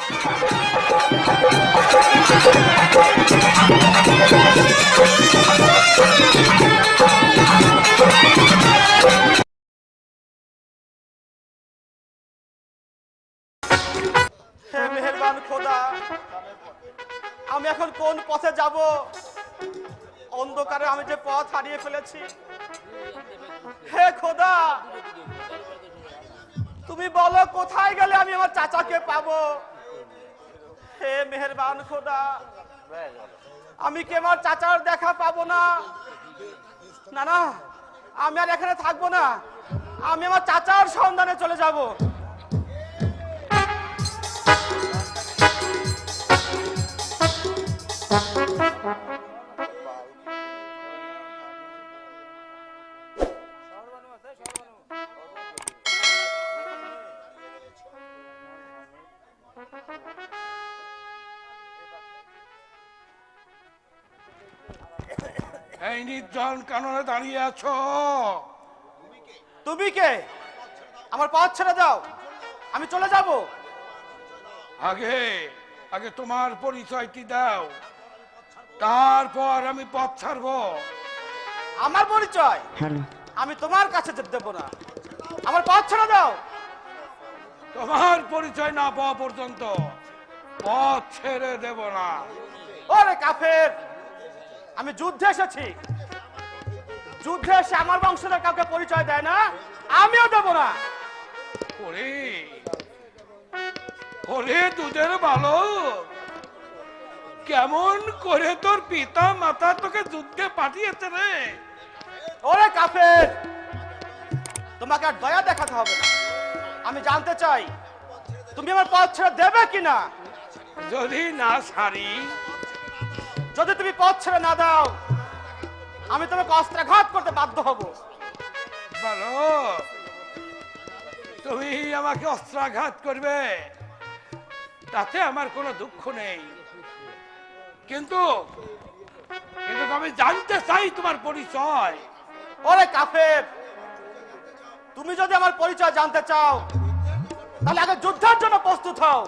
হে মেহেরবান খোদা, আমি এখন কোন পথে যাব? অন্ধকারে আমি যে পথ হারিয়ে ফেলেছি। হে খোদা, তুমি বলো কোথায় গেলে আমি আমার চাচাকে পাবো? হে মেহেরবান খোদা, আমি কি আমার চাচার দেখা পাবো না? না না, আমি আর এখানে থাকবো না, আমি আমার চাচার সন্ধানে চলে যাব। এই নির্জন কাননে দাঁড়িয়ে আছো? তুমি কে? আমার পথ ছেড়ে দাও, আমি চলে যাব। আগে আগে তোমার পরিচয়টি দাও, তারপর আমি পথ ছাড়বো। আমার পরিচয় আমি তোমার কাছে যেতে দেবো না, আমার পথ ছেড়ে দাও। তোমার পরিচয় না পাওয়া পর্যন্ত পথ ছেড়ে দেব না। ওরে কাফের, আমি যুদ্ধে এসেছি, যুদ্ধে এসে আমার বংশধর কাউকে পরিচয় দেয় না, আমিও দেব না। ওরে ওরে দুধের বালক, কেমন করে তোর পিতা মাতা তোকে যুদ্ধে পাঠিয়েছে রে? ওরে কাফের, তোমাকে আর দয়া দেখাতে হবে না। আমি জানতে চাই তুমি আমার পথ ছেড়ে দেবে কিনা। যদি না ছাড়ি? যদি তুমি পথ ছেড়ে না দাও, আমি তোমাকে অস্ত্রাঘাত করতে বাধ্য হব। বালক, তুমি আমাকে অস্ত্রাঘাত করবে তাতে আমার কোনো দুঃখ নেই, কিন্তু কিন্তু আমি জানতে চাই তোমার পরিচয়। ওরে কাফের, তুমি যদি আমার পরিচয় জানতে চাও তাহলে আগে যুদ্ধের জন্য প্রস্তুত হও।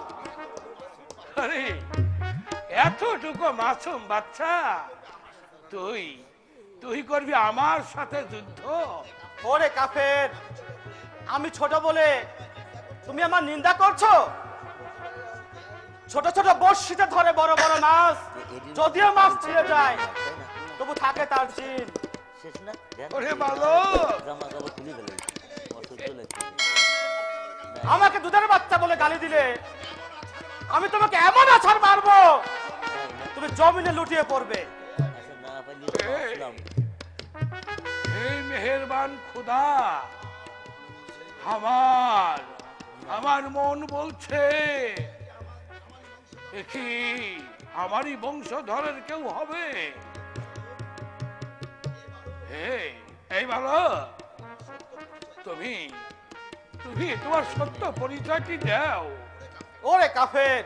আরে এতটুকু মাসুম বাচ্চা, তুই তুই করবি আমার সাথে যুদ্ধ? ওরে কাফের, আমি ছোট বলে তুমি আমার নিন্দা করছো? ছোট ছোট বর্ষিতে ধরে বড় বড় মাছ, যদিও মাছ ছিঁড়ে যায় তবু থাকে তার চিন। ওরে বালক, আমাকে দুধের বাচ্চা বলে গালি দিলে আমি তোমাকে এমন আছাড় মারবো তুমি জমিনে লুটিয়ে পড়বে। এই মেহেরবান খোদা, আমার আমার মন বলছে কি আমারই বংশধরের কেউ হবে। এই ভালো, তুমি তুমি তোমার সত্য পরিচয়টি দাও। ওরে কাফের,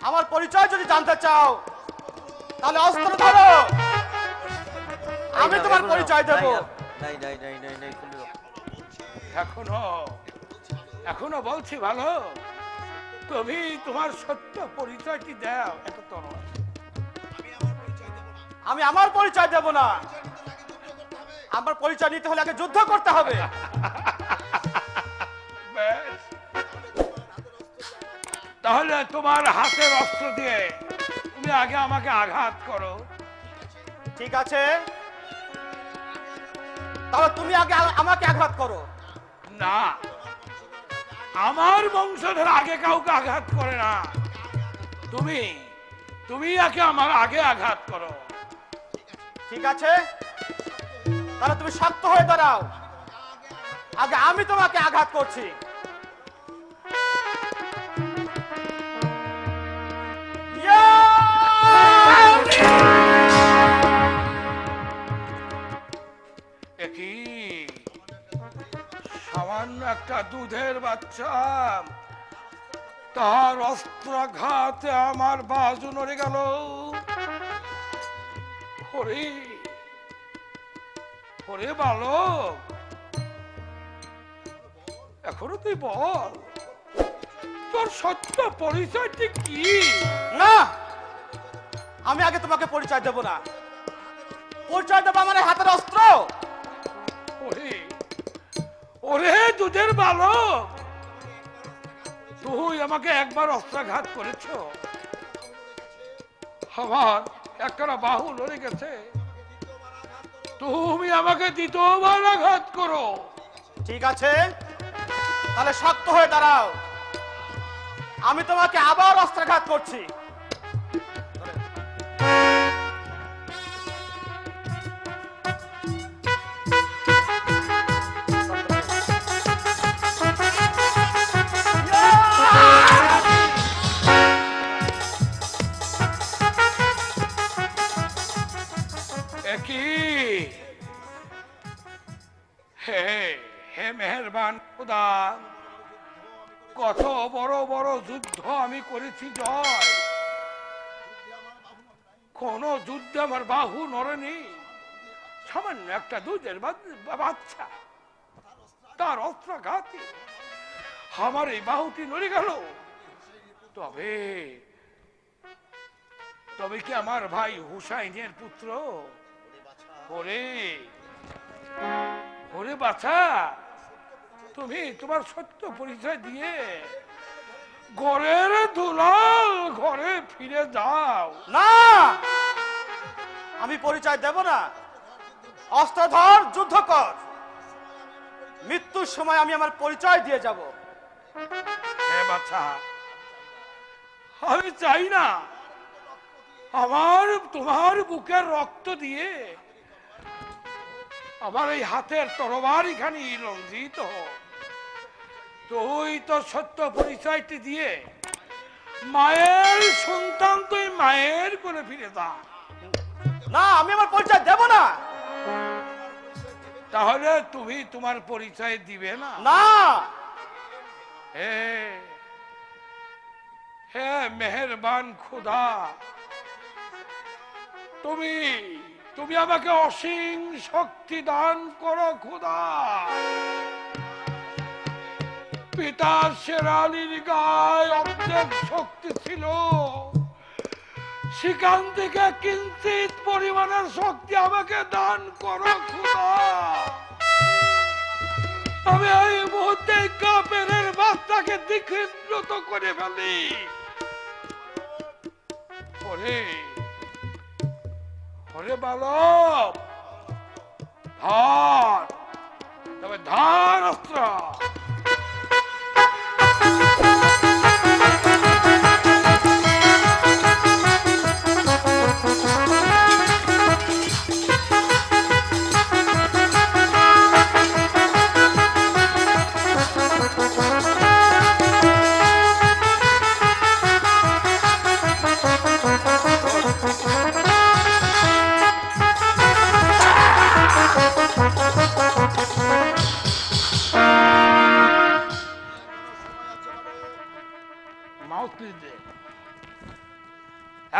আমার পরিচয় যদি জানতে চাও তাহলে অস্ত্র ধরো, আমি তোমার পরিচয় দেব। এখনো এখনো বলছি ভালো, তুমি তোমার সত্য পরিচয়টি দাও। এত তরবারি আমি আমার পরিচয় দেব না, আমার পরিচয় নিতে হলে আগে যুদ্ধ করতে হবে। বেশ, তাহলে তোমার হাতের অস্ত্র দিয়ে তুমি আগে আমাকে আঘাত করো। ঠিক আছে, তাহলে তুমি আগে আমাকে আঘাত করো। না, আমার বংশধর আগে কাউকে আঘাত করে না, তুমি তুমি আগে আমার আগে আঘাত করো। ঠিক আছে, তাহলে তুমি শক্ত হয়ে দাঁড়াও, আগে আমি তোমাকে আঘাত করছি। সামান্য একটা দুধের বাচ্চা, তার অস্ত্রাঘাতে আমার বাজু নড়ে গেল। ওরে ওরে বালক, এখনো তুই বল তোর সত্য পরিচয়টি কি? না, আমি আগে তোমাকে পরিচয় দেব না। পরিচয় দেবো আমার এই হাতের অস্ত্র। ওরে ওরে দুধের বালক, তুই আমাকে একবার অস্ত্রাঘাত করেছ, আমার একটা বাহু লড়ে গেছে, তুমি আমাকে দ্বিতীয়বার আঘাত করো। ঠিক আছে, তাহলে শক্ত হয়ে দাঁড়াও, আমি তোমাকে আবার অস্ত্রাঘাত করছি। হে হে মেহেরবান খোদা, কত বড় বড় যুদ্ধ আমি করেছি জয়, কোন যুদ্ধে আমার বাহু নড়েনি। সামান্য একটা দুধের বাচ্চা, তার অস্ত্রাঘাতে আমার এই বাহুটি নড়ে গেল। তবে তবে কি আমার ভাই হুসাইনের পুত্র? ওরে ওরে বাছা, তুমি তোমার সত্য পরিচয় দিয়ে ঘরের দুলাল ঘরে ফিরে যাও। না, আমি পরিচয় দেব না। অস্ত্র ধর, যুদ্ধ কর, মৃত্যুর সময় আমি আমার পরিচয় দিয়ে যাব। হ্যাঁ বাছা, আমি চাই না আমার তোমার বুকের রক্ত দিয়ে আমার এই হাতের তরবারি খানি রঞ্জিত হোক। তুই তো সত্য পরিচয়টি দিয়ে মায়ের সন্তান, তুই মায়ের করে ফিরে যা। না, আমি আমার পরিচয় দেব না। তাহলে তুমি তোমার পরিচয় দিবে না? না। হে হে মেহেরবান খোদা, তুমি তুমি আমাকে অসীম শক্তি দান করো খোদা। পিতা শের আলীর গায়ে অর্ধেক শক্তি ছিল, সেখান থেকে কিঞ্চিত পরিমাণের শক্তি আমাকে দান করো খোদা। আমি এই মুহূর্তে কাফেরের বাচ্চাকে দ্বিখণ্ডিত করে ফেলি। ওরে ওরে বালক, ধর, তবে ধর অস্ত্র।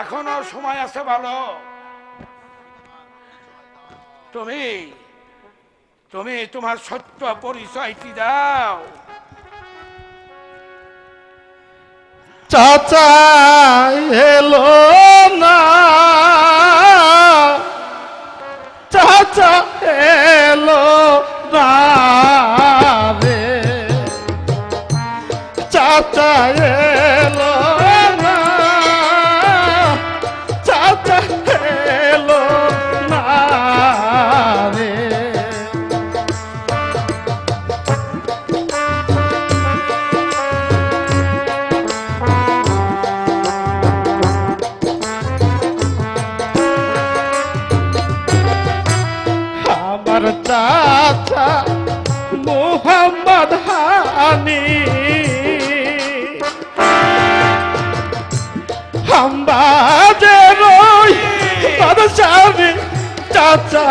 এখনো সময় আছে ভালো। তুমি তুমি তোমার সত্য পরিচয়টি দাও। চাচা এলো না, চাচা এলো না রে, চাচা এলো না, চাচা এলো না রে। আমার চাচা মোহাম্মদ হানি হামবাজের বাদশাহী, চাচা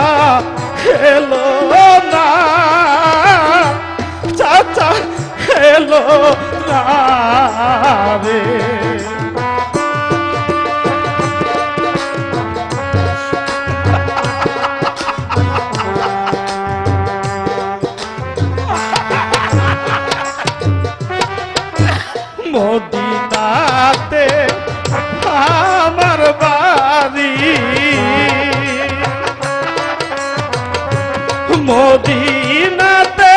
এলো না, চাচা এলো না রে। মদিনাতে আমার বাড়ি মদিনাতে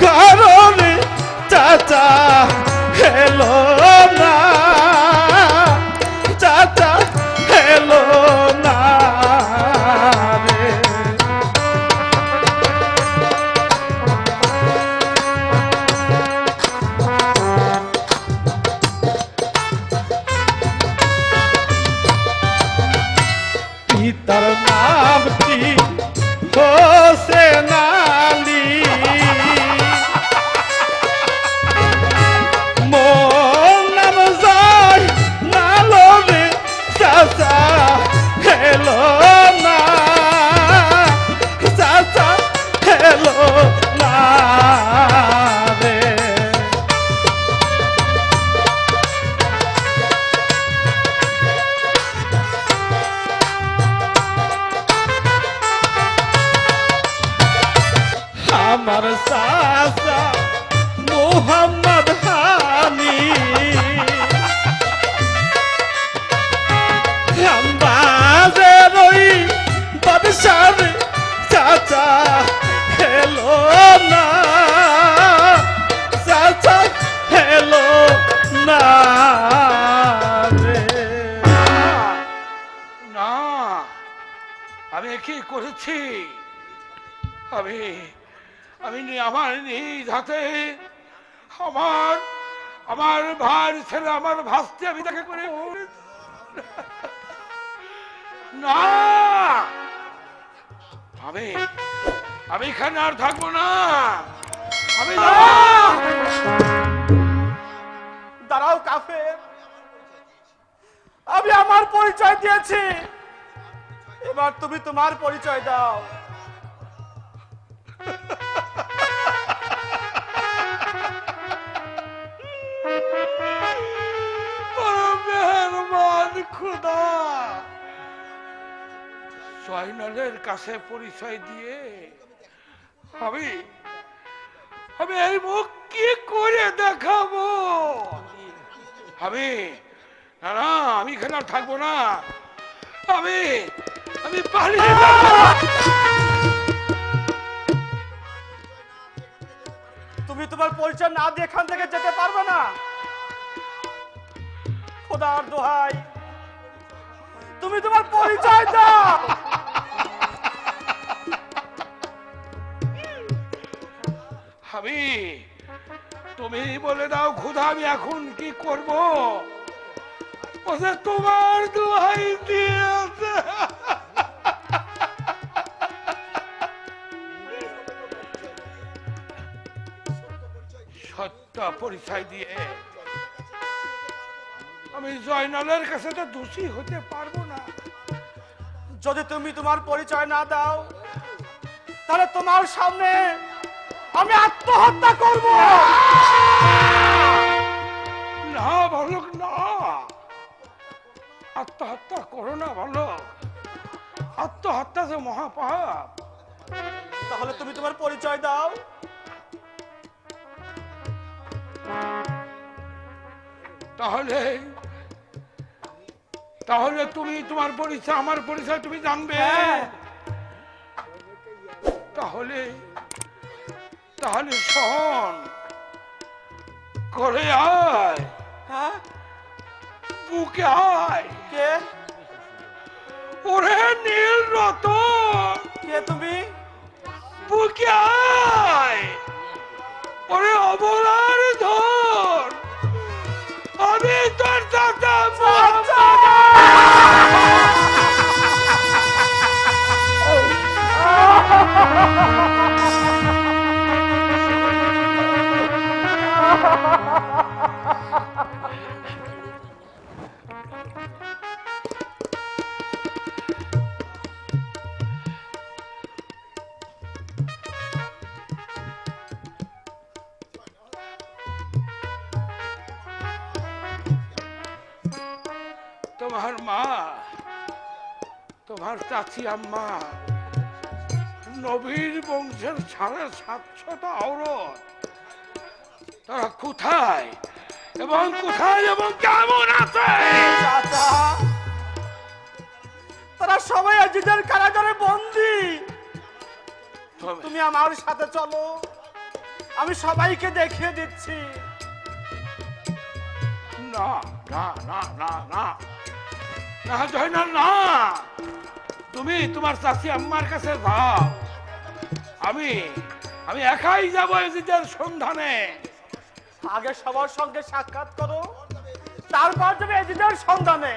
ঘরের চাচা হেলো না চাচা হেলো না রে পিতার নাম কি হোসেন আলী মোর নাম যায় নালো রে চাচা হেলো না চাচা হেলো না রে আমার চাচা মোহাম্মদ হানি বাজের ওই বাদশার চাচা হেলো না চাচা হেলো না রে না, আমি কি করেছি? আমি আমার নিজ হাতে আমার আমার ভাইয়ের ছেলে আমার ভাসতে আমি তাকে করে না, আমি এখানে আর থাকবো না। আমি দাঁড়াও কাফের, আমি আমার পরিচয় দিয়েছি, এবার তুমি তোমার পরিচয় দাও। মেহরবান খোদা, জয়নালের কাছে পরিচয় দিয়ে আমি এই মুখ কি করে দেখাবো? না না, আমি এখানে আর থাকবো না। আমি পালিয়ে যাবো। তুমি তোমার পরিচয় না দিয়ে এখান থেকে যেতে পারবে না। খোদার দোহাই, তুমি তোমার পরিচয় দাও। তুমি বলে দাও খোদা, আমি এখন কি করব? তোমার দোহাই দিয়েছে। সত্য পরিচয় দিয়ে আমি জয়নালের কাছে তো দোষী হতে পারবো না। যদি তুমি তোমার পরিচয় না দাও, তাহলে তোমার সামনে আমি আত্মহত্যা করব। না বালক, না, আত্মহত্যা করো না বালক, আত্মহত্যা যে মহাপাপ। তাহলে তুমি তোমার পরিচয় দাও। তাহলে তুমি তোমার পরিচয়, আমার পরিচয় তুমি জানবে। তাহলে শোন, করে আয়, হ্যাঁ, বুকে আয়। কে? ওরে নীল রতন, কে তুমি? বুকে আয়। ওরে অবলার ধন, আমি তোর চাচা তোমার মা, তোমার চাচি আম্মা, নবীর বংশের 750 ঔরত, তারা কোথায় এবং কোথায় এবং কেমন আছে। চাচা, তারা সবাই আজিজের কারাগারে বন্দী। তুমি আমার সাথে চলো, আমি সবাইকে দেখিয়ে দিচ্ছি। না না না না না না জয়নাল না, তুমি তোমার চাচি আম্মার কাছে যাও, আমি আমি একাই যাব এজিদের সন্ধানে। আগে সবার সঙ্গে সাক্ষাৎ করো, তারপর যাবে এজিদের সন্ধানে।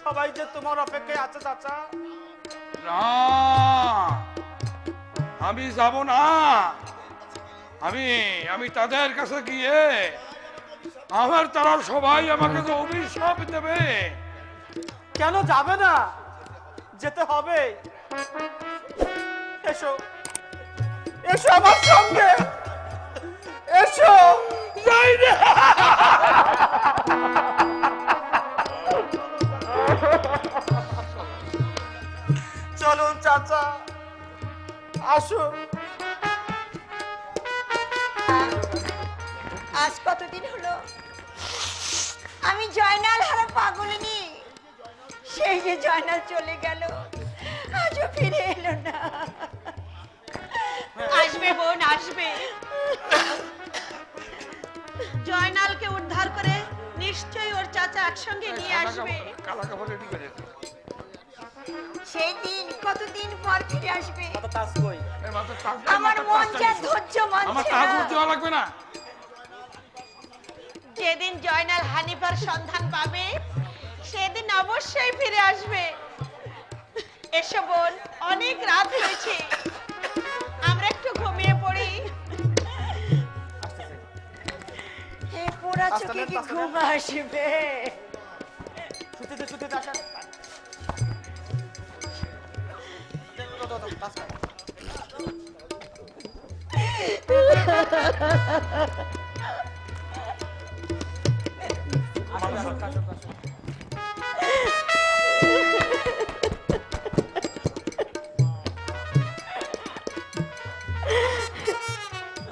সবাই যে তোমার অপেক্ষায় আছে চাচা। না, আমি যাব না। আমি আমি তাদের কাছে গিয়ে আমার তারা সবাই আমাকে তো অভিশাপ দেবে। কেন যাবে না? যেতে হবে। এসো, এসো আমার সঙ্গে, এসো। যাই রে। চলুন চাচা, আসুন। আজ কতদিন হলো আমি জয়নাল হারা পাগলিনি। সেই যে জয়নাল চলে গেল, আজও ফিরে এলো না। আসবে বোন, আসবে। জয়নালকে উদ্ধার করে নিশ্চয়ই ওর চাচা একসঙ্গে নিয়ে আসবে। কালা কাপড় রেডি করে দে। সেই দিন কতদিন পর ফিরে আসবে। এই মাত্র টাক- আমার মাত্র মন টাকটা যা দিছো। ধৈর্য আমার মানছে তাজ না। দেওয়া লাগবে না। যেদিন জয়নাল হানিফার সন্ধান পাবে সেদিন অবশ্যই ফিরে আসবে। এসো বোন, অনেক রাত হয়েছে, আমরা একটু ঘুমিয়ে পড়ি। এই পোড়া চোখে কি ঘুম আসবে? ছুটিতে ছুটিতে আসেন।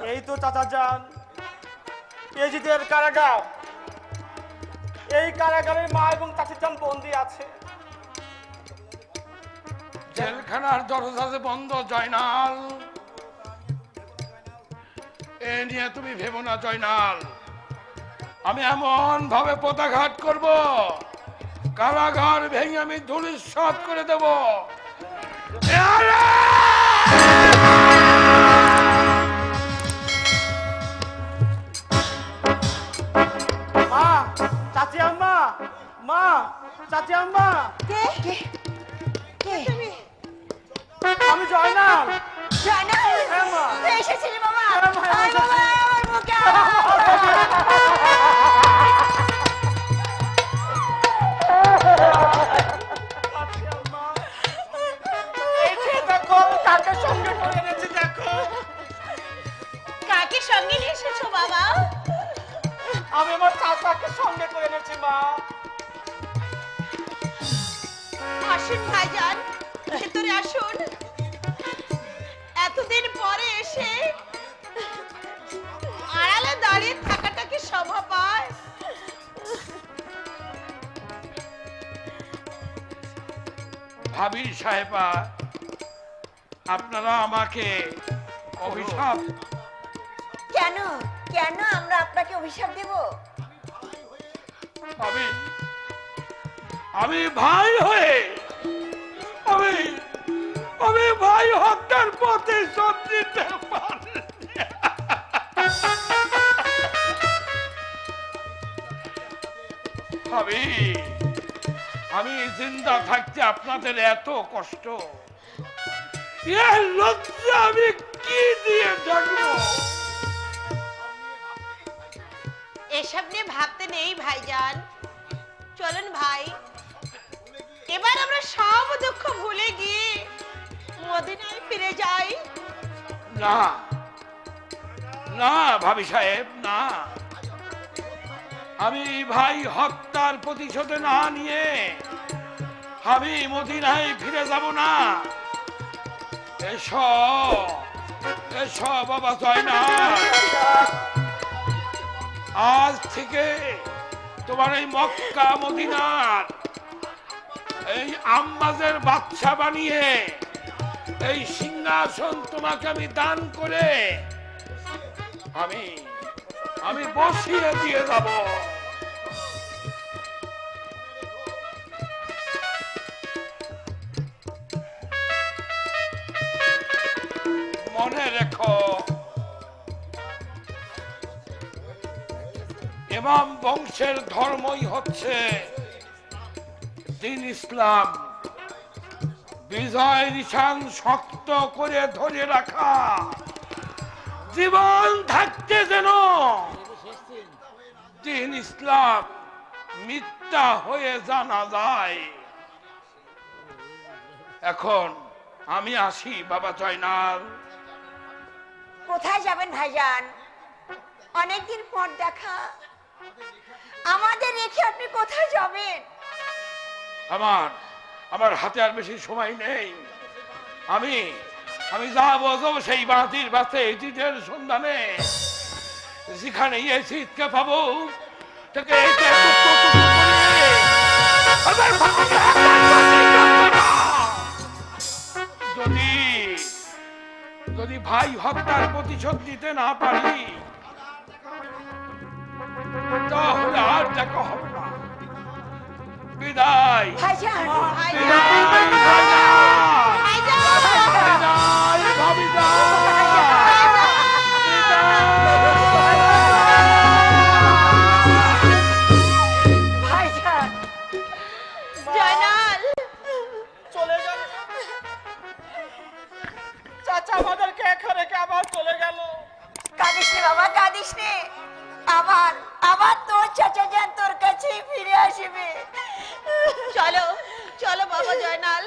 এই তো চাচা যান, এজিদের কারাগার। এই কারাগারে মা এবং চাচি যান বন্দী আছে। জেলখানার দরজা যে বন্ধ জয়নাল, এ নিয়ে তুমি ভেবো না জয়নাল। আমি এমন ভাবে পদাঘাত করব, কারাগার ভেঙে আমি ধূলিসাৎ করে দেব। মা, চাচি আম্মা, মা, চাচি আম্মা, কে কে কে? আমি জয়নাল। জয়নাল, হ্যাঁ, মা। তুই এসেছিলি বাবা? হ্যাঁ, মা, আয় এসেছি। বাবা, আমার বুকে আয়। চাচি আম্মা, এই যে দেখো কাকে সঙ্গে করে এনেছি, দেখো। কাকে সঙ্গে নিয়ে এসেছো বাবা? আমি আমার চাচাকে সঙ্গে করে এনেছি মা। আসুন ভাইজান, ভেতরে আসুন। এতদিন পরে এসে আড়ালে দাঁড়িয়ে থাকাটা কি শোভা পায়? ভাবি সাহেবা, আপনারা আমাকে অভিশাপ। কেন কেন আমরা আপনাকে অভিশাপ দেব? আমি ভাই হয়ে আমি আমি ভাই হত্যার পথে সব দিতে পারি। আমি জিন্দা থাকতে আপনাদের এত কষ্ট, এর লজ্জা আমি কি দিয়ে থাকবো? এসব নিয়ে ভাবতে নেই ভাইজান, চলুন ভাই, এবার আমরা সব দুঃখ ভুলে গিয়ে মদিনায় ফিরে যাই। না না ভাবি সাহেব, না, আমি ভাই হত্যার প্রতিশোধ না নিয়ে আমি মদিনায় ফিরে যাব না। এসো এসো বাবা জয়নাল, আজ থেকে তোমার এই মক্কা মদিনার এই আম্বাজের বাদশা বানিয়ে এই সিংহাসন তোমাকে আমি দান করে আমি বসিয়ে দিয়ে যাব। মনে রেখো, ইমাম বংশের ধর্মই হচ্ছে দ্বীন ইসলাম। বিজয় নিশান শক্ত করে ধরে রাখা, জীবন থাকতে যেন দ্বীন ইসলাম মিথ্যা হয়ে জানা যায়। এখন আমি আসি বাবা জয়নাল। কোথায় যাবেন ভাইজান? অনেকদিন পর দেখা, আমাদের রেখে আপনি কোথায় যাবেন? আমার হাতে আর বেশি সময় নেই। আমি যাবো সেই বাতির বাসে জিদের সন্ধানে, যেখানে এই শীতকে পাবো তাকে যদি ভাই হত্যার প্রতিশোধ দিতে না পারি তাহলে আর দেখা হবে না। বিদায় ভাইজান, বিদায় ভাবিদা। ভাইজান, জয়নাল, চলে গেল চাচা, আমাদেরকে একা রেখে আবার চলে গেল। কাঁদিস নে বাবা, কাঁদিস নে। আবার আবার তোর চাচা যান তোর কাছেই ফিরে আসবে। চলো চলো বাবা জয়নাল,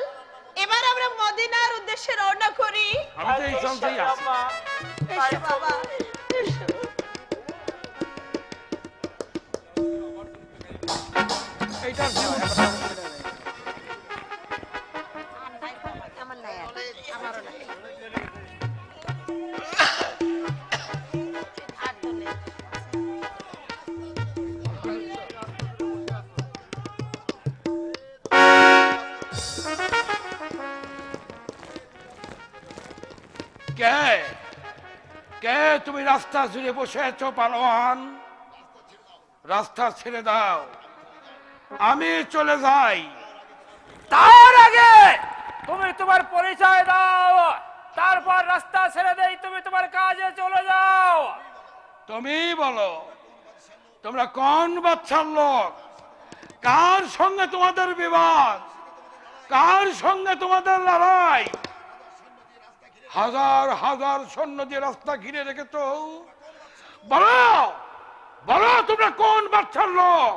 এবার আমরা মদিনার উদ্দেশ্যে রওনা করি। আমি তো এই সঙ্গেই আছি। আম্মা, এসো বাবা, এসো। এইটা আমার নাই আর, আমারও নাই। কে তুমি রাস্তা জুড়ে বসে আছো পালোয়ান? রাস্তা ছেড়ে দাও, আমি চলে যাই। তার আগে তুমি তোমার পরিচয় দাও, তারপর রাস্তা ছেড়ে দেই, তুমি তোমার কাজে চলে যাও। তুমি বলো, তোমরা কোন বাচ্চার লোক? কার সঙ্গে তোমাদের বিবাদ? কার সঙ্গে তোমাদের লড়াই? হাজার হাজার সৈন্য দিয়ে রাস্তা ঘিরে রেখেছো। বলো বলো, তোমরা কোন বাচ্চার লোক?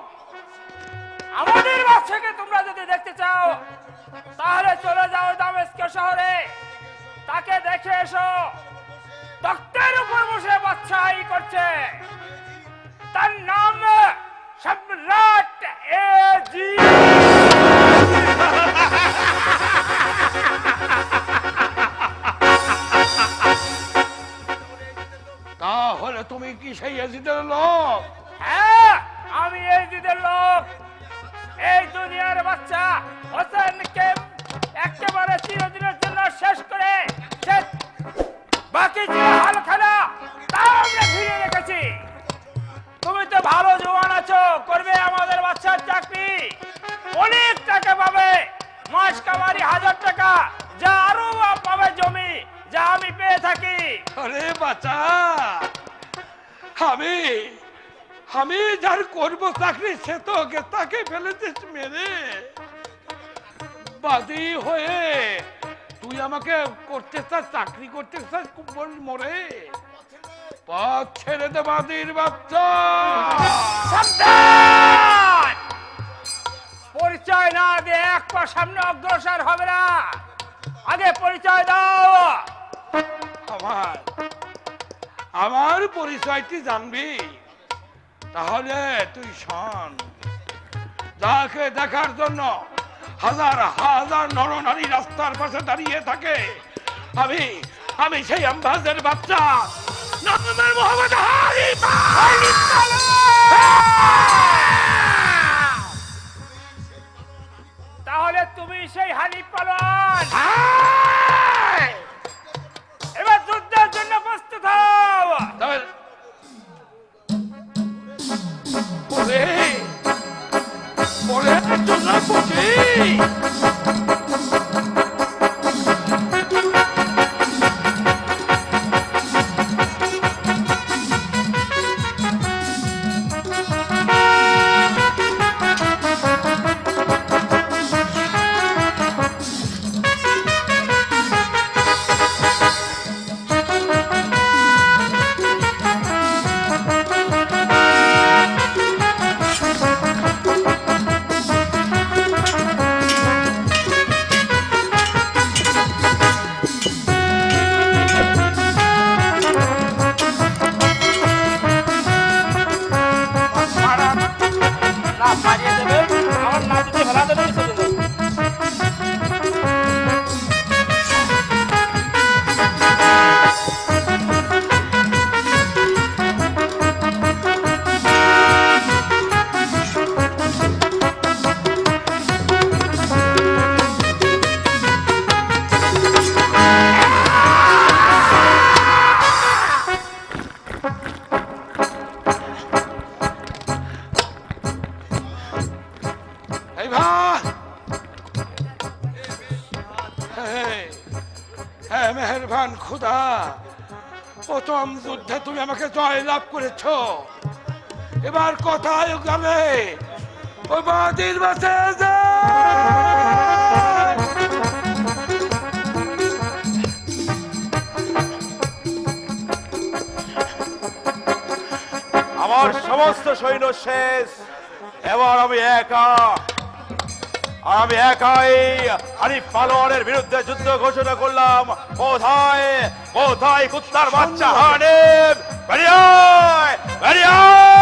আমাদের বাচ্চাকে তোমরা যদি দেখতে চাও তাহলে চলে যাও দামেস্ক শহরে, তাকে দেখে এসো। তক্তের উপর বসে বাচ্চাই করছে, তার নাম সম্রাট এজি। তাহলে তুমি কি সেই এজিদের লোক? হ্যাঁ, আমি এজিদের লোক। এই দুনিয়ার বাচ্চা হোসেনকে একেবারে চিরদিনের জন্য শেষ করে বাকি ছিল হালখানা, তাও আমরা ফিরে রেখেছি। তুমি তো ভালো জোয়ান আছো, করবে আমাদের বাচ্চার চাকরি, অনেক টাকা পাবে, মাস কামারি 1000 টাকা, যা আরো পাবে জমি, যা আমি পেয়ে থাকি। আরে বাচ্চা, আমি যার করবো চাকরি সে তো তাকে ফেলেছিস মেরে। বাদী হয়ে তুই আমাকে করতে চাস, চাকরি করতে চাস, মরে পথ ছেড়ে দে বাদীর বাচ্চা। সাবধান! পরিচয় না দিয়ে এক পা সামনে অগ্রসর হবে না, আগে পরিচয় দাও। আমার পরিচয়টি জানবি? তাহলে তুই শোন, যাকে দেখার জন্য হাজার হাজার নরনারী রাস্তার পাশে দাঁড়িয়ে থাকে, আমি সেই আম্বাজের বাচ্চা, নাম আমার মোহাম্মদ হারিফ। তাহলে তুমি সেই হানিফ পালোয়ান। এবার যুদ্ধের জন্য প্রস্তুত হও। ওরে ওরে জনাপতি, না মারিয়ে দেবে, আমার না দিতে ফেলা দেবে, চলে যাবে। এই ভাই, হ্যাঁ মেহেরবান খুদা, প্রথম যুদ্ধে তুমি আমাকে জয় লাভ করেছ, এবার কোথায় গেলে ওই বাদির বাসে আমার সমস্ত সৈন্য শেষ, এবার আমি একা, আর আমি একাই হানিফ পালোয়ানের বিরুদ্ধে যুদ্ধ ঘোষণা করলাম। কোথায় কোথায় কুত্তার বাচ্চা হানিফ, বেরিয়ে আয়, বেরিয়ে আয়!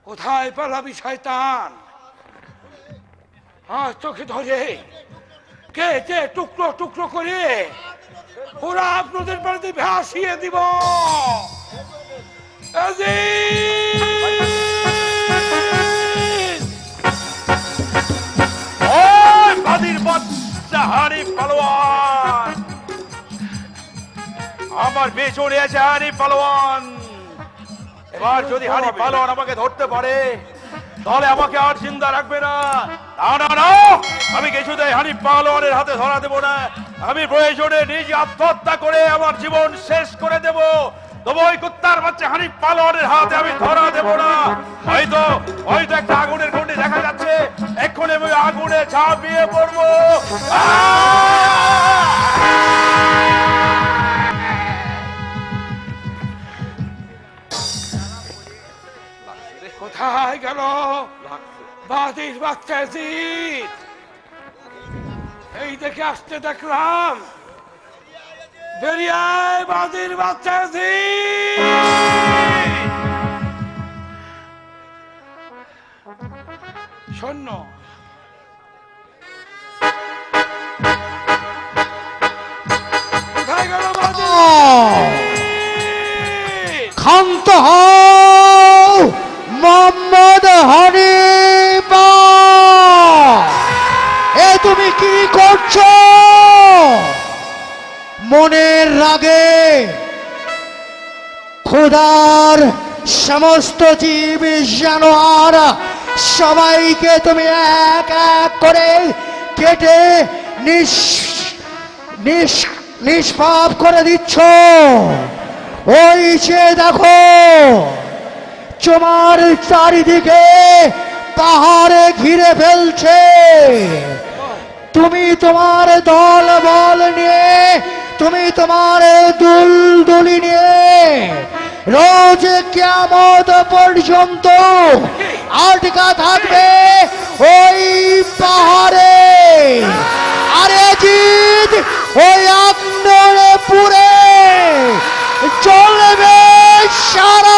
কোথায় পালাবি শয়তান? আজ তোকে ধরে কেটে টুকরো টুকরো করে ওরা আপনাদের বাড়িতে ভাসিয়ে দিব। ওই বাদির বাচ্চা হানিফ পালোয়ান, আমার পেছনে আছে হানিফ পালোয়ান। এবার যদি হানিফ পালোয়ান আমাকে ধরতে পারে তাহলে আমাকে আর জিন্দা রাখবে না। না না না, আমি কিছুতেই হানিফ পালোয়ানের হাতে ধরা দেব না। আমি প্রয়োজনে নিজে আত্মহত্যা করে আমার জীবন শেষ করে দেব, তবে ওই কুত্তার বাচ্চা হানিফ পালোয়ানের হাতে আমি ধরা দেব না। হয়তো হয়তো একটা আগুনের গন্ডি দেখা যাচ্ছে, এক্ষুনি আমি আগুনে ঝাঁপিয়ে পড়বো। কোথায় গেল বাদির বাচ্চা জিত? এই দেখে আসতে দেখলাম, বেরিয়ে আয় বাদির বাচ্চা জিত। শূন্য কোথায় গেল বাদির ক্ষান্ত হও মোহাম্মদ হানিফা, এ তুমি কি করছো? মনের রাগে খোদার সমস্ত জীব জানোয়ার সবাইকে তুমি এক এক করে কেটে নিষ্পাপ করে দিচ্ছ। ওই যে দেখো তোমার চারিদিকে পাহাড়ে ঘিরে ফেলছে। তুমি তোমার দল বল নিয়ে, তুমি তোমার দুলদুলি নিয়ে রোজ কিয়ামত পর্যন্ত আটকা থাকবে ওই পাহাড়ে। আরে জিত ওই আগুনে পুড়ে চলবে সারা